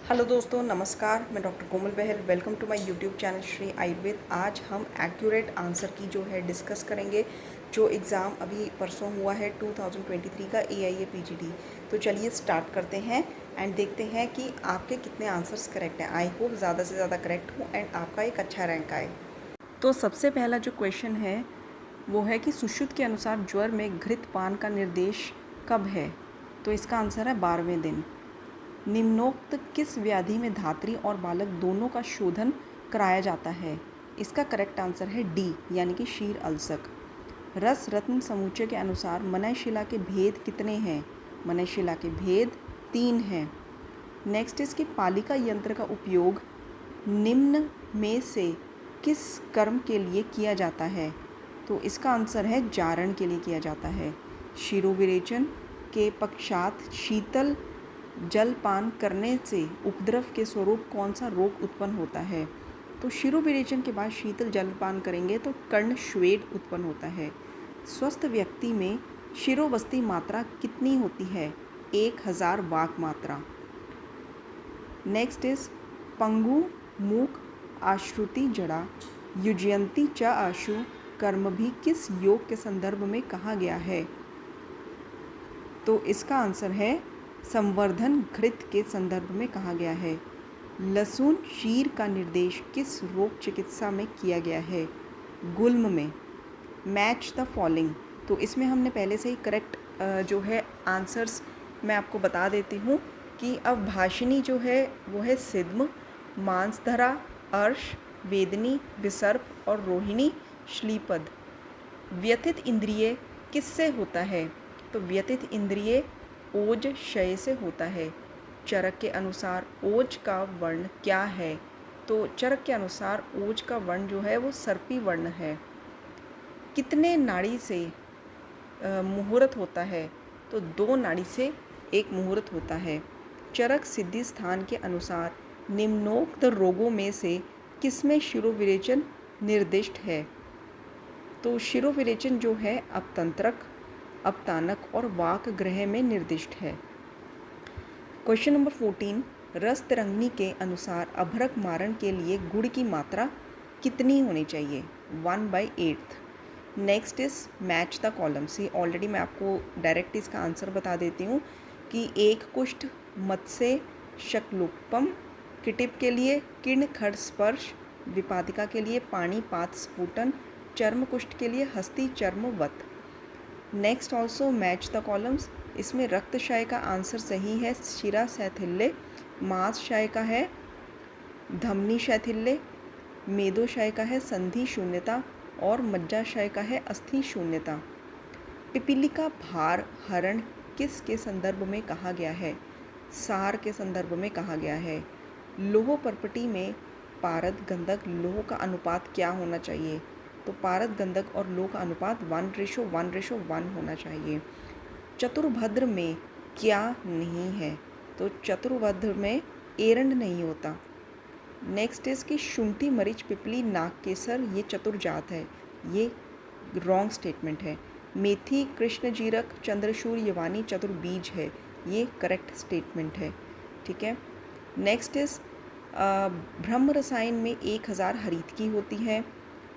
Hello दोस्तों, नमस्कार। मैं doctor Komal Bahl. Welcome to my YouTube channel Shri Ayurveda. आज हम एक्यूरेट आंसर की जो है डिस्कस करेंगे, जो एग्ज़ाम अभी परसों हुआ है 2023 का AIA PGD। तो चलिए स्टार्ट करते हैं एंड देखते हैं कि आपके कितने आंसर्स करेक्ट हैं। आई होप ज़्यादा से ज़्यादा करेक्ट हो एंड आपका एक अच्छा रैंक आए। तो सबसे पहला जो क्वेश्चन है वो है कि सुश्रुत के अनुसार ज्वर में घृत पान का निर्देश कब है? तो इसका आंसर है 12वें दिन। निम्नोक्त किस व्याधि में धात्री और बालक दोनों का शोधन कराया जाता है? इसका करेक्ट आंसर है डी, यानी कि शीर अल्सक। रस रत्न समूचे के अनुसार मनयशिला के भेद कितने हैं? मनयशिला के भेद 3 हैं। नेक्स्ट इसकी पालिका यंत्र का उपयोग निम्न में से किस कर्म के लिए किया जाता है? तो इसका आंसर है जारण के लिए किया जाता है। शिरोविरेचन के पश्चात शीतल जलपान करने से उपद्रव के स्वरूप कौन सा रोग उत्पन्न होता है? तो शिरोविरेचन के बाद शीतल जलपान करेंगे तो कर्ण श्वेद उत्पन्न होता है। स्वस्थ व्यक्ति में शिरोवस्ती मात्रा कितनी होती है? 1000 वाक मात्रा। नेक्स्ट इज पंगु मूक आश्रुति जड़ा युजयंती च आशु कर्म भी किस योग के संदर्भ में कहा गया है? तो इसका आंसर है संवर्धन घृत के संदर्भ में कहा गया है। लहसुन शीर का निर्देश किस रोग चिकित्सा में किया गया है? गुल्म में। Match the following. तो इसमें हमने पहले से ही करेक्ट जो है आंसर्स मैं आपको बता देती हूँ कि अब भाषिनी जो है वो है सिद्म, मांसधरा, अर्श, वेदनी, विसर्प और रोहिणी श्लीपद। व्यथित इंद्रिय किससे होता है? तो व्यथित इंद्रिय ओज क्षय से होता है। चरक के अनुसार ओज का वर्ण क्या है? तो चरक के अनुसार ओज का वर्ण जो है वो सर्पी वर्ण है। कितने नाड़ी से मुहूर्त होता है? तो 2 नाड़ी से एक मुहूर्त होता है। चरक सिद्धि स्थान के अनुसार निम्नोक्त रोगों में से किसमें शिरोविरेचन निर्दिष्ट है? तो शिरोविरेचन जो है अपतंत्रक, अपतानक और वाक ग्रह में निर्दिष्ट है। क्वेश्चन नंबर 14, रस तरंगिणी के अनुसार अभ्रक मारण के लिए गुड़ की मात्रा कितनी होनी चाहिए? 1/8। Next is match the columns. ये ऑलरेडी मैं आपको डायरेक्ट इसका आंसर बता देती हूँ कि एक कुष्ठ मत्स्य शकलुपम, किटिप के लिए किर्ण खड़ स्पर्श, विपादिका के लिए पानी पात स्फुटन, चर्म कुष्ठ के लिए हस्ती चर्मवत। Next also match the columns. इसमें रक्तक्षय का आंसर सही है शिरा शैथिल्य, मांसक्षय का है धमनी शैथिल्य, मेदोक्षय का है संधि शून्यता और मज्जाक्षय का है अस्थि शून्यता। पिपीलिका भार हरण किस के संदर्भ में कहा गया है? सार के संदर्भ में कहा गया है। लोह परपटी में पारद गंधक लोह का अनुपात क्या होना चाहिए? तो पारद गंधक और लोह का अनुपात 1:1:1 होना चाहिए। चतुर्भद्र में क्या नहीं है? तो चतुर्भद्र में एरंड नहीं होता। नेक्स्ट इज कि शुंठी मरीच पिपली नागकेसर ये चतुर्जात है, ये रॉन्ग स्टेटमेंट है। मेथी कृष्ण जीरक चंद्रशूर यवानी चतुर्बीज है, ये करेक्ट स्टेटमेंट है। ठीक है। नेक्स्ट इज ब्रह्म रसायन में 1000 हरितकी होती है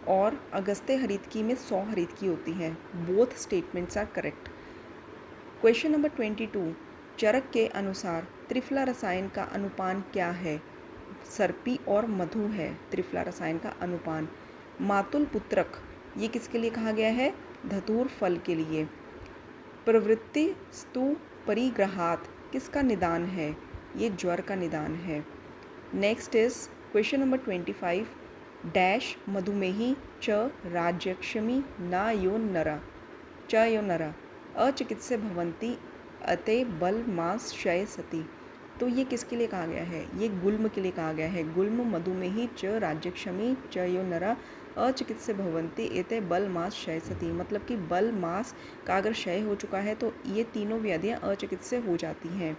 और अगस्त्य हरितकी में 100 हरितकी होती है। Both statements are correct. Question number 22, Charak के अनुसार त्रिफला रसायन का अनुपान क्या है? सर्पी और मधु है त्रिफला रसायन का अनुपान। मातुल पुत्रक ये किसके लिए कहा गया है? धतूर फल के लिए। प्रवृत्ति स्तु परिग्रहात किसका निदान है? ये ज्वर का निदान है। Next is question number 25, dash मधुमेही च राज्यक्षमी न यो नरा च यो नरा अचिकित्स्य भवंती अते बल मांस क्षय सती। तो ये किसके लिए कहा गया है? ये गुल्म के लिए कहा गया है। गुल्म मधुमेही च राज्यक्षमी च यो नरा अचिकित्स्य भवंती एते बल मास क्षय सती। मतलब कि बल मास का अगर क्षय हो चुका है तो ये तीनों व्याधियाँ अचिकित्स्य हो जाती हैं।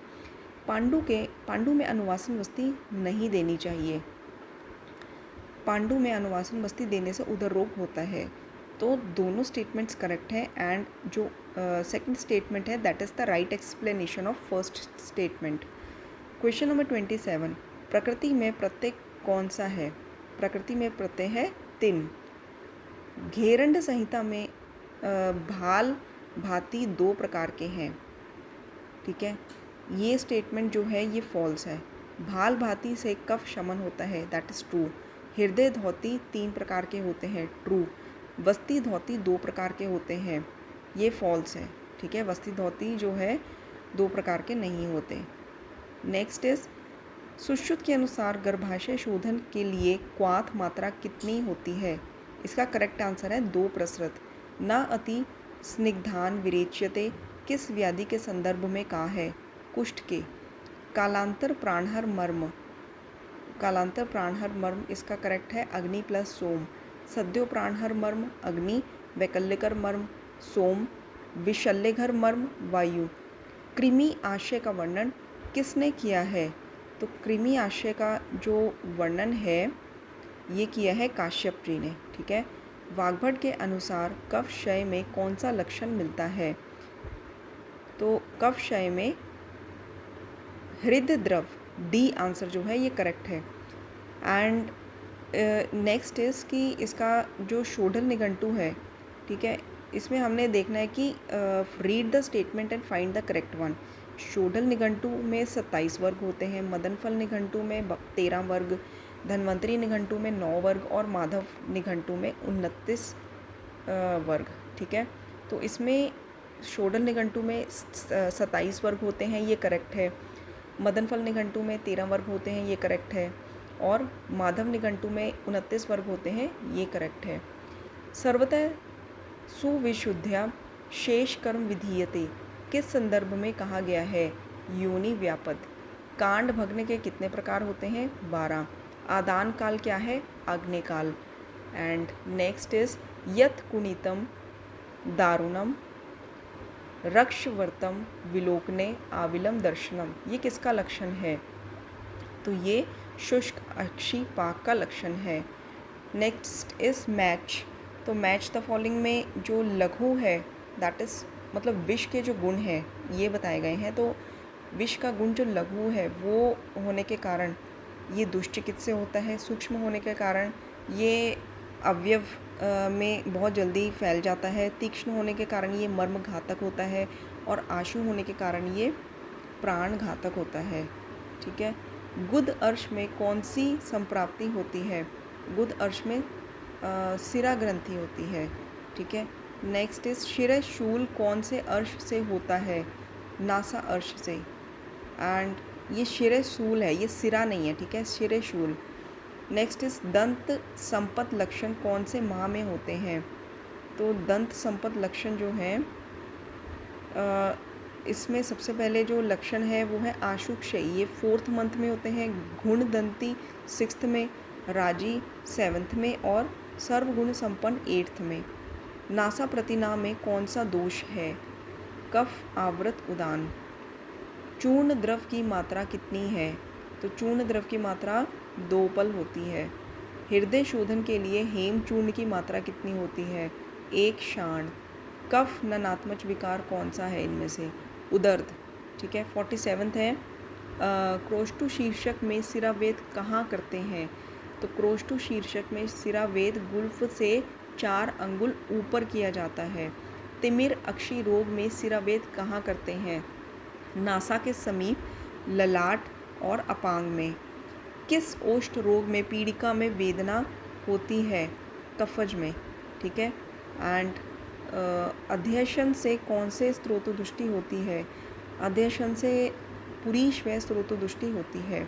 पांडु में अनुवासन वस्ती नहीं देनी चाहिए। पांडु में अनुवासन वस्ती देने से उदर रोग होता है। तो दोनों स्टेटमेंट्स करेक्ट हैं एंड जो सेकंड स्टेटमेंट है that is the right explanation of first statement. Question number 27, प्रकृति में प्रत्यय कौन सा है? प्रकृति में प्रत्यय है तिन। घेरंड संहिता में भाल भांति दो प्रकार के हैं, ठीक है। ये स्टेटमेंट जो है ये फॉल्स है। भाल भांति से कफ शमन होता है, दैट इज़ ट्रू। हृदय धौती 3 प्रकार के होते हैं, ट्रू। वस्ती धौती 2 प्रकार के होते हैं, ये फॉल्स है, ठीक है। वस्ती धौती जो है 2 प्रकार के नहीं होते। नेक्स्ट इज सुश्रुत के अनुसार गर्भाशय शोधन के लिए क्वाथ मात्रा कितनी होती है? इसका करेक्ट आंसर है 2 प्रसृत। न अति स्निग्धान विरेच्यते किस व्याधि के संदर्भ में कहा है? कुष्ठ के। कालांतर प्राणहर मर्म, कालांतर प्राणहर मर्म इसका करेक्ट है अग्नि प्लस सोम। सद्यो प्राणहर मर्म अग्नि, वैकल्यकर मर्म सोम, विशल्यघर मर्म वायु। कृमि आशय का वर्णन किसने किया है? तो कृमि आशय का जो वर्णन है ये किया है काश्यप जी ने, ठीक है। वाग्भट के अनुसार कफ क्षय में कौन सा लक्षण मिलता है? तो कफ क्षय में हृदय द्रव, डी आंसर जो है ये करेक्ट है। एंड नेक्स्ट इज़ कि इसका जो शोधन निघंटु है, ठीक है, इसमें हमने देखना है कि read the statement and find the correct one. शोधन निघंटु में 27 वर्ग होते हैं, मदनफल निघंटु में 13 वर्ग, धन्वंतरी निघंटु में 9 वर्ग और माधव निघंटु में 29 वर्ग, ठीक है। तो इसमें शोधन निघंटु में 27 वर्ग होते हैं, ये करेक्ट है। मदनफल निघंटु में 13 वर्ग होते हैं, ये करेक्ट है। और माधव निघंटु में 29 वर्ग होते हैं, ये करेक्ट है। सर्वतः सुविशुद्ध्या शेष कर्म विधीयते किस संदर्भ में कहा गया है? योनि व्यापद। कांड भग्न के कितने प्रकार होते हैं? 12। आदान काल क्या है? आग्नेय काल। एंड नेक्स्ट इज यत कुणितम दारुणम रक्षवर्तम विलोकने आविलम दर्शनम, ये किसका लक्षण है? तो ये शुष्क अक्षिपाक का लक्षण है। Next is match. तो मैच द फॉलोइंग में जो लघु है दैट इज़ मतलब विष के जो गुण हैं ये बताए गए हैं। तो विष का गुण जो लघु है वो होने के कारण ये दुष्चिकित्स्य होता है, सूक्ष्म होने के कारण ये अवयव में बहुत जल्दी फैल जाता है, तीक्ष्ण होने के कारण ये मर्म घातक होता है और आशु होने के कारण ये प्राण घातक होता है, ठीक है। गुद अर्श में कौन सी संप्राप्ति होती है? गुद अर्श में सिरा ग्रंथि होती है, ठीक है। नेक्स्ट इज शिरः शूल कौन से अर्श से होता है? नासा अर्श से। एंड ये शिरः शूल है, ये सिरा नहीं है, ठीक है, शिरः शूल। नेक्स्ट इज दंत संपत लक्षण कौन से माह में होते हैं? तो दंत संपत लक्षण जो है इसमें सबसे पहले जो लक्षण है वो है आशुक्षयी, ये 4th मंथ में होते हैं। गुण दंती 6th में, राजी 7th में और सर्वगुण संपन्न 8th में। नासा प्रतिना में कौन सा दोष है? कफ आवृत उदान। चूर्ण द्रव की मात्रा कितनी है? तो चूर्ण द्रव की मात्रा 2 पल होती है। हृदय शोधन के लिए हेम चूर्ण की मात्रा कितनी होती है? 1 शाण। कफ ननात्मक विकार कौन सा है इनमें से? उदर्द, ठीक है। 47 है क्रोष्टु शीर्षक में सिरावेद कहाँ करते हैं? तो क्रोष्टु शीर्षक में सिरावेद गुल्फ से 4 अंगुल ऊपर किया जाता है। तिमिर अक्षी रोग में सिरावेद कहाँ करते हैं? नासा के समीप, ललाट और अपांग में। किस ओष्ठ रोग में पीड़िका में वेदना होती है? कफज में, ठीक है। एंड अध्यशन से कौन से स्त्रोतोदुष्टि होती है? अध्यशन से पुरीश व स्त्रोतोदुष्टि होती है,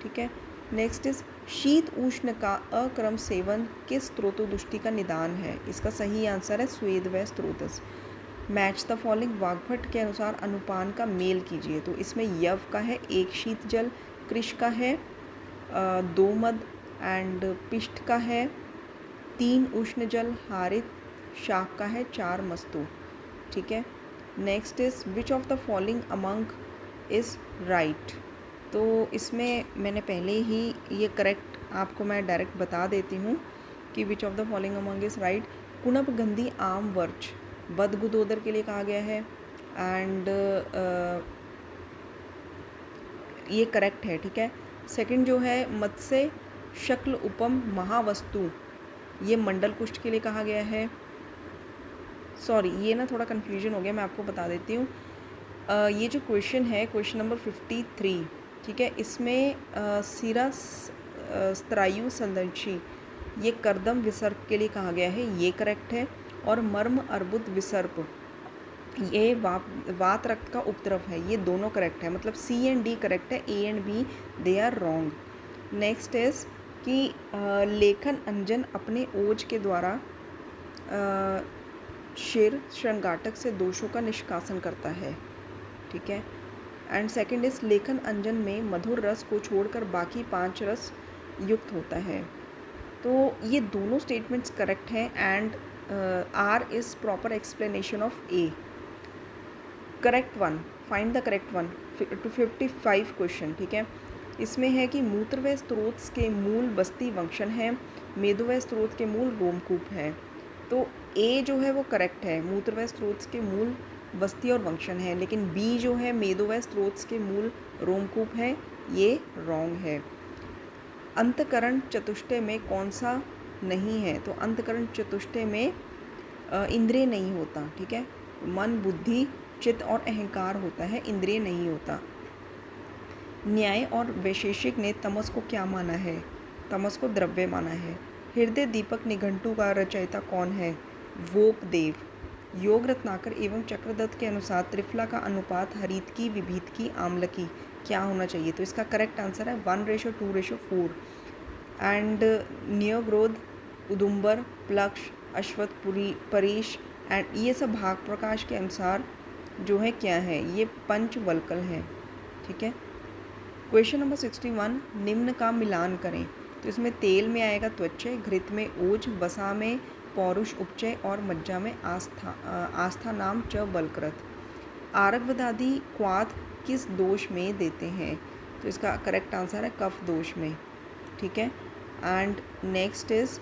ठीक है। नेक्स्ट इज शीत उष्ण का अक्रम सेवन किस स्त्रोतोदुष्टि का निदान है? इसका सही आंसर है स्वेद व स्त्रोतस। मैच द फॉलोइंग वाग्भट के अनुसार अनुपान का मेल कीजिए। तो इसमें यव का है 1 शीत जल, कृष का है 2 मद एंड पिष्ट का है 3 उष्ण जल, हारित शाक का है 4 मस्तु, ठीक है। Next is which of the following among is right. तो इसमें मैंने पहले ही ये करेक्ट आपको मैं डायरेक्ट बता देती हूँ कि which of the following among is right. कुणप गंधी आम वर्च बदगुदोदर के लिए कहा गया है। एंड ये करेक्ट है, ठीक है। सेकंड जो है मत्स्य शक्ल उपम महावस्तु, ये मंडल कुष्ठ के लिए कहा गया है। सॉरी, ये ना थोड़ा कन्फ्यूजन हो गया, मैं आपको बता देती हूँ। ये जो क्वेश्चन है क्वेश्चन नंबर 53, ठीक है, इसमें सिरा स्त्रायु संदंशी, ये कर्दम विसर्प के लिए कहा गया है, ये करेक्ट है। और मर्म अर्बुद विसर्प, ये वात रक्त का उपद्रव है, ये दोनों करेक्ट है, मतलब सी एंड डी करेक्ट है, A and B they are wrong. Next is कि लेखन अंजन अपने ओज के द्वारा शिर श्रृंगाटक से दोषों का निष्कासन करता है, ठीक है। एंड सेकंड इज लेखन अंजन में मधुर रस को छोड़कर बाकी 5 रस युक्त होता है। तो ये दोनों स्टेटमेंट्स करेक्ट हैं and R is proper explanation of A. Correct one, find the correct one to 55 question, ठीक है। इसमें है कि मूत्र व स्त्रोत के मूल बस्ती वंशन है, मेदो व स्त्रोत के मूल रोमकूप है। तो ए जो है वो करेक्ट है, मूत्र व स्त्रोत के मूल बस्ती और वंशन है, लेकिन बी जो है मेदो व स्त्रोत के मूल रोमकूप है, ये रॉन्ग है। अंतकरण चतुष्टय में कौन सा नहीं है? तो अंतकरण चतुष्टय में इंद्रिय नहीं होता, ठीक है। मन, बुद्धि, चित्त और अहंकार होता है, इंद्रिय नहीं होता। न्याय और वैशेषिक ने तमस को क्या माना है? तमस को द्रव्य माना है। हृदय दीपक निघंटु का रचयिता कौन है? वोपदेव। योग रत्नाकर एवं चक्रदत्त के अनुसार त्रिफला का अनुपात हरित की, विभीत की, आम्ल की क्या होना चाहिए? तो इसका करेक्ट आंसर है 1:2:4। And न्योग्रोध, उदुम्बर, Plaksha, Ashwath, Paresh and ये सब भाग प्रकाश के अनुसार जो है क्या है? ये पंचवल्कल है, ठीक है। क्वेश्चन नंबर 61, निम्न का मिलान करें। तो इसमें तेल में आएगा त्वचय, घृत में ओज, वसा में पौरुष उपचय और मज्जा में आस्था नाम च बलकृत। आरग्वदादि क्वाथ किस दोष में देते हैं? तो इसका करेक्ट आंसर है कफ दोष में, ठीक है। And next is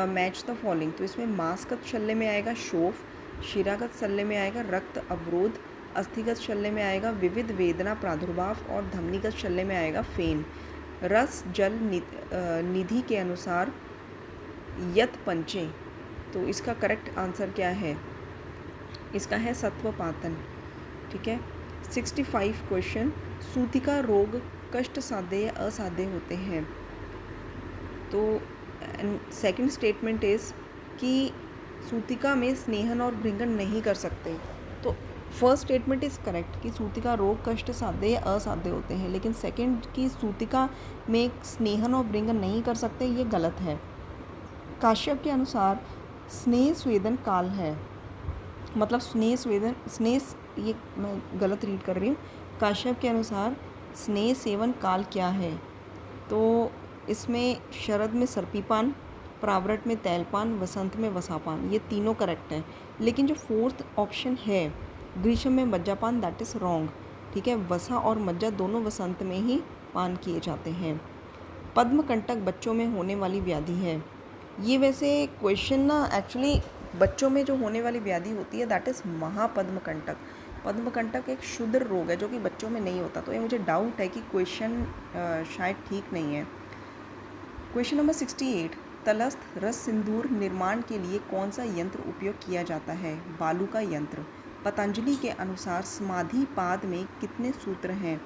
match the following. तो इसमें मांसगत शल्य में आएगा शोफ, शिरागत शल्य में आएगा रक्त अवरोध, अस्थिगत शल्य में आएगा विविध वेदना प्रादुर्भाव और धमनीगत शल्य में आएगा फेन। रस जल निधि के अनुसार यत पंचे, तो इसका करेक्ट आंसर क्या है? इसका है सत्वपातन, ठीक है। 65 क्वेश्चन, सूतिका रोग कष्ट साध्य या असाध्य होते हैं? तो सेकंड स्टेटमेंट इज़ कि सूतिका में स्नेहन और भृंगन नहीं कर सकते। तो फर्स्ट स्टेटमेंट इज़ करेक्ट कि सूतिका रोग कष्ट साध्य या असाध्य होते हैं, लेकिन सेकंड की सूतिका में स्नेहन और भृंगन नहीं कर सकते, ये गलत है। काश्यप के अनुसार स्नेह स्वेदन काल है, मतलब ये मैं गलत रीड कर रही हूँ। काश्यप के अनुसार स्नेह सेवन काल क्या है? तो इसमें शरद में सर्पीपान, प्रावरट में तैलपान, वसंत में वसापान, ये तीनों करेक्ट है। लेकिन जो फोर्थ ऑप्शन है ग्रीष्म में मज्जापान, दैट इज़ रॉन्ग, ठीक है। वसा और मज्जा दोनों वसंत में ही पान किए जाते हैं। पद्मकंटक बच्चों में होने वाली व्याधि है। ये वैसे क्वेश्चन ना एक्चुअली बच्चों में जो होने वाली व्याधि होती है दैट इज़ महापद्मकंटक। पद्मकंटक एक क्षुद्र रोग है जो कि बच्चों में नहीं होता, तो ये मुझे डाउट है कि क्वेश्चन शायद ठीक नहीं है। क्वेश्चन नंबर 68, तलस्थ रस सिंदूर निर्माण के लिए कौन सा यंत्र उपयोग किया जाता है? बालू का यंत्र। पतंजलि के अनुसार समाधि पाद में कितने सूत्र हैं?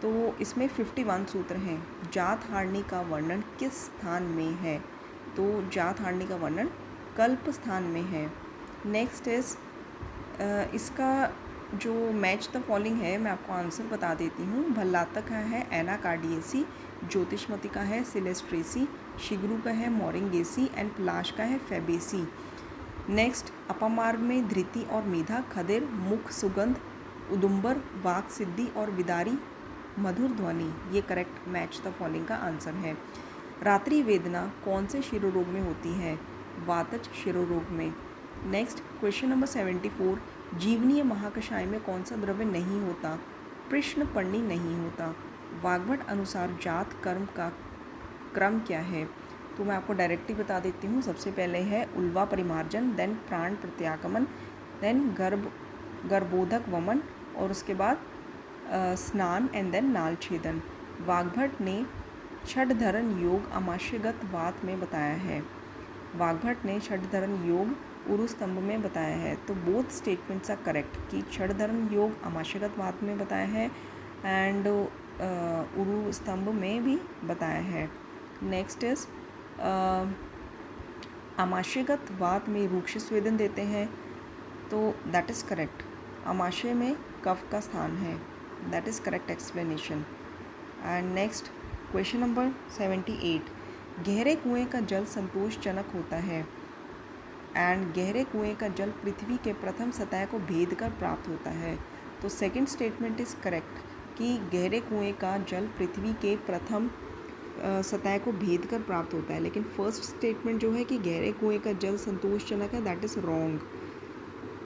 तो इसमें 51 सूत्र हैं। जात हारणी का वर्णन किस स्थान में है? तो जात हारणी का वर्णन कल्प स्थान में है। नेक्स्ट इज इसका जो मैच द फॉलोइंग है, मैं आपको आंसर बता देती हूँ। भल्लातक का है एनाकार्डियेसी, ज्योतिषमती का है सिलेस्ट्रेसी, शिगरू का है मोरिंगेसी एंड पलाश का है फेबेसी। नेक्स्ट अपामार्ग में धृति और मेधा, खदिर मुख सुगंध, उदुम्बर वाक सिद्धि और विदारी मधुर ध्वनि, ये करेक्ट मैच द फॉलोइंग का आंसर है। रात्रि वेदना कौन से शिरोरोग में होती है? वातज शिरोरोग में। नेक्स्ट क्वेश्चन नंबर 74, जीवनीय महाकषाय में कौन सा द्रव्य नहीं होता? कृष्ण पर्णी नहीं होता। वाग्भट अनुसार जात कर्म का क्रम क्या है? तो मैं आपको डायरेक्टली बता देती हूँ। सबसे पहले है उल्वा परिमार्जन, देन प्राण प्रत्यागमन, देन गर्भोधक वमन और उसके बाद स्नान एंड देन नाल छेदन। वाग्भट ने षडधरण योग आमाशयगत वात में बताया है। वाग्भट ने षडधरण योग उरु स्तंभ में बताया है। तो बोथ स्टेटमेंट्स आर करेक्ट कि षडधरण योग आमाशयगत वात में बताया है एंड उरु स्तंभ में भी बताया है। नेक्स्ट इज आमाशयगत वात में रूक्ष स्वेदन देते हैं, तो दैट इज़ करेक्ट। आमाशय में कफ का स्थान है, that is correct explanation. And next question number 78, गहरे कुएं का जल संतोषजनक होता है एंड गहरे कुएं का जल पृथ्वी के प्रथम सतह को भेद कर प्राप्त होता है। तो सेकंड स्टेटमेंट इज़ करेक्ट कि गहरे कुएं का जल पृथ्वी के प्रथम सतह को भेद कर प्राप्त होता है, लेकिन फर्स्ट स्टेटमेंट जो है कि गहरे कुएं का जल संतोषजनक है, दैट इज़ रॉन्ग।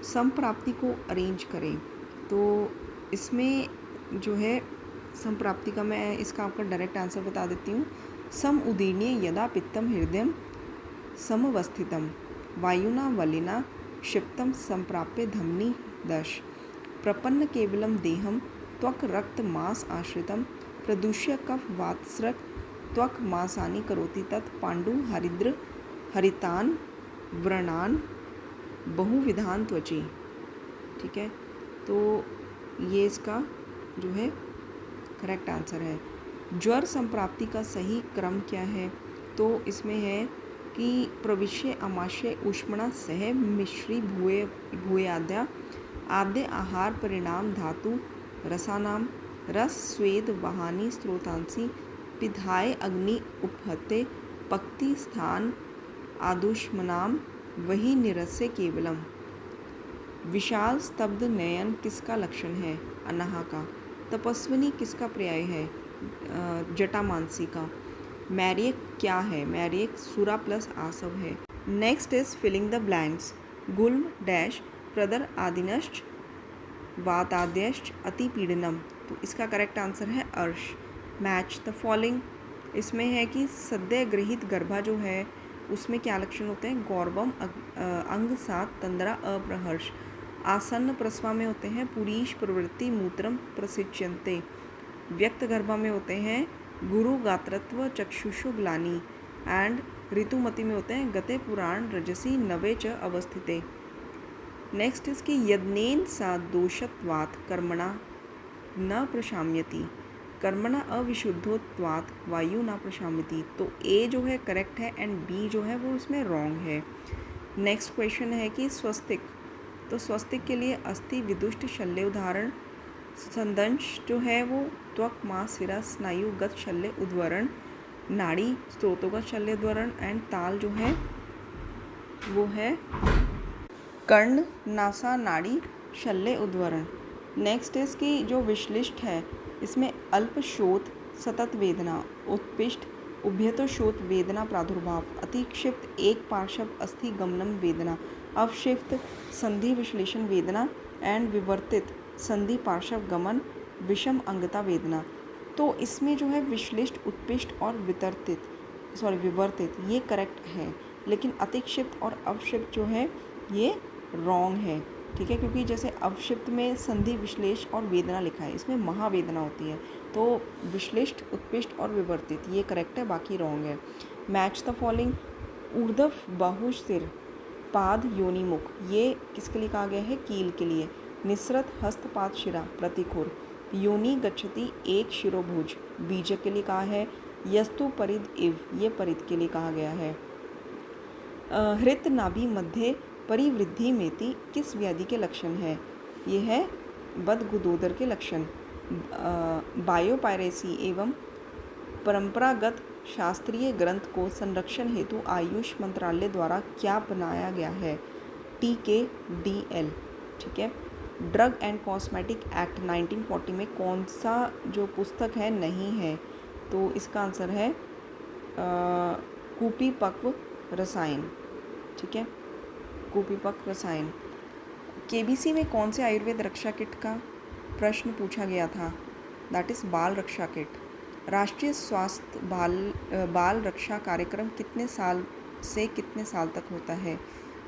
समप्राप्ति को अरेंज करें, तो इसमें जो है समप्राप्ति का मैं इसका आपका डायरेक्ट आंसर बता देती हूँ। सम उदीर्ण्य यदा पित्तम हृदयम समवस्थितम वायुना वलिना क्षिप्तम संप्राप्य धमनी दश प्रपन्न केवलम देहम त्वक रक्त मांस आश्रितम प्रदूष्य कफ वात्सृक त्वक मांसानि करोति तत् पांडु हरिद्र हरितान व्रणान बहुविधान त्वची। ठीक है, तो ये इसका जो है करेक्ट आंसर है। ज्वर संप्राप्ति का सही क्रम क्या है? तो इसमें है कि प्रविश्य आमाशय ऊष्मणा सह मिश्री भूयाद्या आद्य आहार परिणाम धातु रसानाम रस स्वेद वाहानी स्रोतांसी पिधाय अग्नि उपहते पक्ति स्थान आदुष्मनाम वही निरस्य केवलम। विशाल स्तब्ध नयन किसका लक्षण है? अनाहा का। तपस्विनी किसका पर्याय है? जटामानसी का। मैरियक क्या है? मैरियक सुरा प्लस आसव है। Next is filling the blanks. गुल्म डैश प्रदर आदिनश्च वाताद्यश्च अतिपीड़नम। तो इसका करेक्ट आंसर है अर्श। Match the following. इसमें है कि सद्य गृहित गर्भा जो है उसमें क्या लक्षण होते हैं? गौरवम अंग सात तंद्रा अप्रहर्ष। आसन्न प्रसवा में होते हैं पुरीश प्रवृत्ति मूत्रम प्रसिच्यन्ते। व्यक्त गर्भा में होते हैं गुरु गात्रत्व चक्षुषु ग्लानि एंड ऋतुमति में होते हैं गते पुराण रजसी नवे च अवस्थिते। नेक्स्ट इसकी यज्ञेन सा दोषत्वात् कर्मणा न प्रशाम्यति। कर्मणा अविशुद्धोत्वात् वायु न प्रशाम्यति। तो ए जो है करेक्ट है एंड बी जो है वो इसमें रॉन्ग है। नेक्स्ट क्वेश्चन है कि स्वस्तिक। तो स्वस्तिक के लिए अस्थि विदुष्ट शल्य उदाहरण। संदंश जो है वो त्वक मांस सिरा स्नायुगत शल्य उद्वरण। नाड़ी स्रोतोगत शल्य उद्वरण एंड ताल जो है वो है कर्ण नासा नाड़ी शल्य उद्वरण। नेक्स्ट इसकी जो विश्लिष्ट है इसमें अल्पशोथ सतत वेदना उत्पिष्ट उभयतोशोथ वेदना प्रादुर्भाव अतिक्षिप्त एक पार्श्व अस्थि गमनम वेदना अवशिप्त संधि विश्लेषण वेदना एंड विवर्तित संधि पार्श्व गमन विषम अंगता वेदना। तो इसमें जो है विश्लिष्ट उत्पिष्ट और विवर्तित ये करेक्ट है, लेकिन अतिक्षिप्त और अवशिप्त जो है ये रॉन्ग है। ठीक है, क्योंकि जैसे अवशिप्त में संधि विश्लेष और वेदना लिखा है, इसमें महावेदना होती है। तो विश्लिष्ट उत्पिष्ट और विवर्तित ये करेक्ट है, बाकी रॉन्ग है। Match the following. ऊर्ध्व बाहु सिर पाद योनि मुख ये किसके लिए कहा गया है? कील के लिए। निसृत हस्तपाद शिरा प्रतिकूर। योनि गच्छति एक शिरोभुज बीजक के लिए कहा है। यस्तु परिद इव ये परिद के लिए कहा गया है। हृत नाभि मध्य परिवृद्धि मेति किस व्याधि के लक्षण है? ये है बदगुदोदर के लक्षण। बायोपायरेसी एवं परंपरागत शास्त्रीय ग्रंथ को संरक्षण हेतु आयुष मंत्रालय द्वारा क्या बनाया गया है? TKDL। ठीक है। ड्रग एंड कॉस्मेटिक एक्ट 1940 में कौन सा जो पुस्तक है नहीं है? तो इसका आंसर है कुपीपक्व रसायन। ठीक है, कुपीपक्व रसायन। KBC में कौन से आयुर्वेद रक्षा किट का प्रश्न पूछा गया था? दैट इज़ बाल रक्षा किट। राष्ट्रीय स्वास्थ्य बाल रक्षा कार्यक्रम कितने साल से कितने साल तक होता है?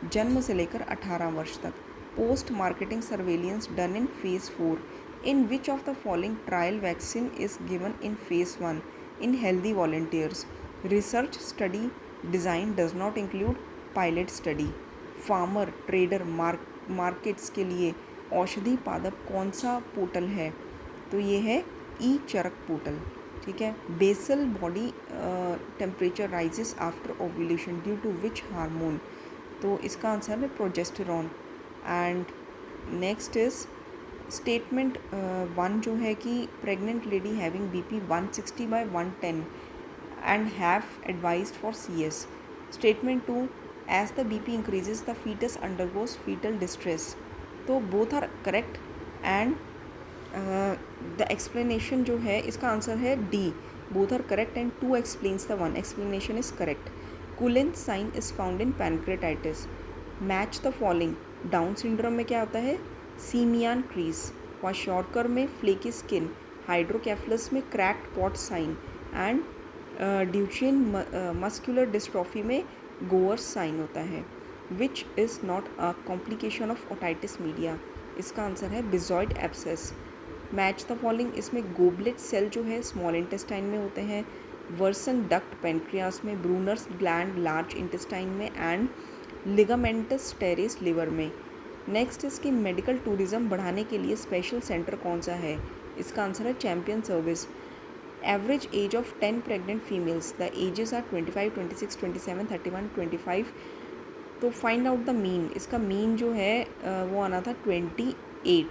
जन्म से लेकर 18 वर्ष तक। Post marketing surveillance done in phase 4 In which of the following trial vaccine is given in phase 1 in healthy volunteers? Research study design does not include pilot study. Farmer trader markets के लिए औषधि पादप कौन सा portal है? तो ये है ई चरक पोर्टल। ठीक है। Basal body temperature rises after ovulation due to which hormone? तो इसका आंसर है progesterone. And next is statement 1 जो है कि pregnant lady having BP 160/110 and have advised for CS। Statement 2 as the BP increases the foetus undergoes foetal distress. तो both are correct and the explanation जो है इसका answer है D, both are correct and 2 explains the 1 explanation is correct. Cullen sign is found in pancreatitis. Match the following. Down syndrome में क्या होता है? सीमियान crease. क्वाशॉर्कर में फ्लेकी स्किन। हाइड्रोकेफलस में cracked pot sign and Duchenne muscular dystrophy में Gowers sign होता है। Which is not a complication of otitis media? इसका आंसर है Bezold abscess. Match the following. इसमें गोबलेट सेल जो है स्मॉल इंटेस्टाइन में होते हैं, वर्सन डक्ट पेनक्रियास में, ब्रूनर्स ग्लैंड लार्ज इंटेस्टाइन में एंड लिगामेंटस टेरेस लिवर में। नेक्स्ट इसकी मेडिकल टूरिज्म बढ़ाने के लिए स्पेशल सेंटर कौन सा है? इसका आंसर है champion service. Average age of 10 pregnant females, the ages are 25, 26, 27, 31, 25। तो फाइंड आउट द मीन। इसका मीन जो है वो आना था 28।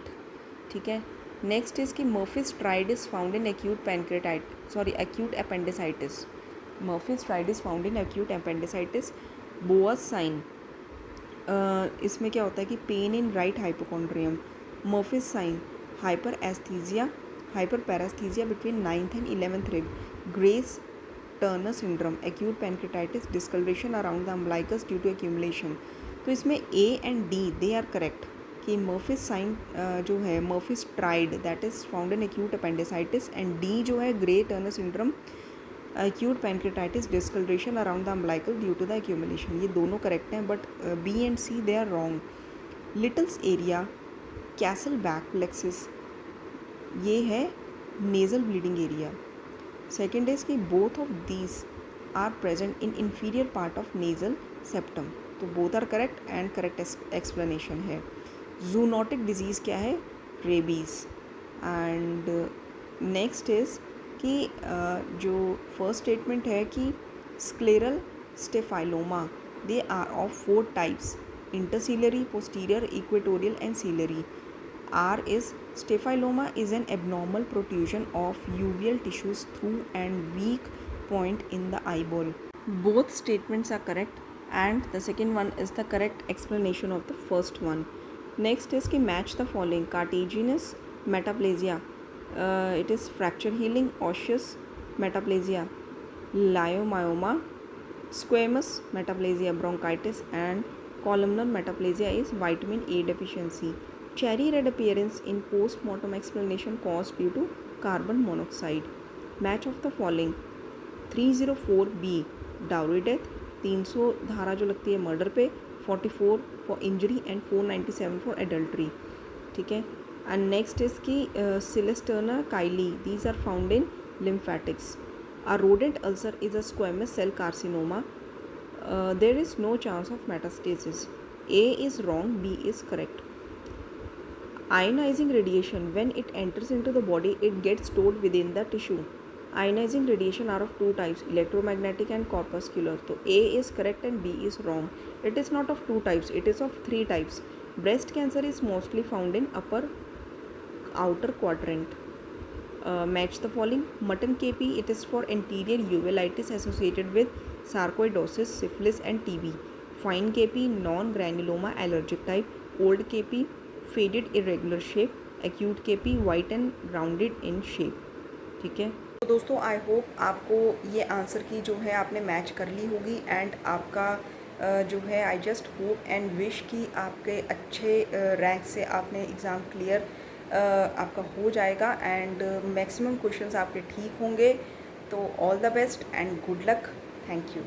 ठीक है। नेक्स्ट इसकी Murphy's triad is found in acute appendicitis. Murphy's triad is found in acute appendicitis. Boas sign इसमें क्या होता है कि pain in right hypochondrium. Murphy's sign hyperaesthesia, hyper paraesthesia between 9th and 11th rib। Grey Turner syndrome, acute pancreatitis, discolouration around the umbilicus due to accumulation. तो इसमें A and D they are correct कि Murphy's sign जो है Murphy's triad that is found in acute appendicitis and D जो है Grey Turner syndrome acute pancreatitis discolouration around the umbilical due to the accumulation. ये दोनों correct हैं but B and C they are wrong. Little's area, Kiesselbach plexus, ये है nasal bleeding area. Second is कि both of these are present in inferior part of nasal septum. तो both are correct and correct explanation है। Zoonotic disease क्या है? Rabies. And next is कि जो first statement है कि scleral staphyloma they are of 4 types, intercalary, posterior, equatorial and ciliary. R is staphyloma is an abnormal protrusion of uveal tissues through and weak point in the eyeball. Both statements are correct and the second one is the correct explanation of the first one. Next is कि match the following. Cartilaginous metaplasia, it is fracture healing, osseous metaplasia, leiomyoma, squamous metaplasia, bronchitis and columnar metaplasia is vitamin A deficiency. Cherry red appearance in post-mortem explanation caused due to carbon monoxide. Match of the following. 304B dowry death, 300 धारा जो लगती है murder पे, 44 for injury and 497 for adultery. ठीक है। And next is की cisterna chyli, these are found in lymphatics. A rodent ulcer is a squamous cell carcinoma. There is no chance of metastasis. A is wrong, B is correct. Ionizing radiation, when it enters into the body, it gets stored within the tissue. Ionizing radiation are of 2 types, electromagnetic and corpuscular. So A is correct and B is wrong. It is not of 2 types, it is of 3 types. Breast cancer is mostly found in upper outer quadrant. Match the following. Mutton KP, it is for anterior uveitis associated with sarcoidosis, syphilis and TB. Fine KP, non-granuloma allergic type. Old KP, faded irregular shape. Acute KP, white and rounded in shape. ठीक है। तो दोस्तों I hope आपको ये answer की जो है आपने मैच कर ली होगी एंड आपका जो है I just hope and wish कि आपके अच्छे रैंक से आपने एग्ज़ाम क्लियर आपका हो जाएगा एंड मैक्सिमम क्वेश्चंस आपके ठीक होंगे। तो all the best and good luck. Thank you.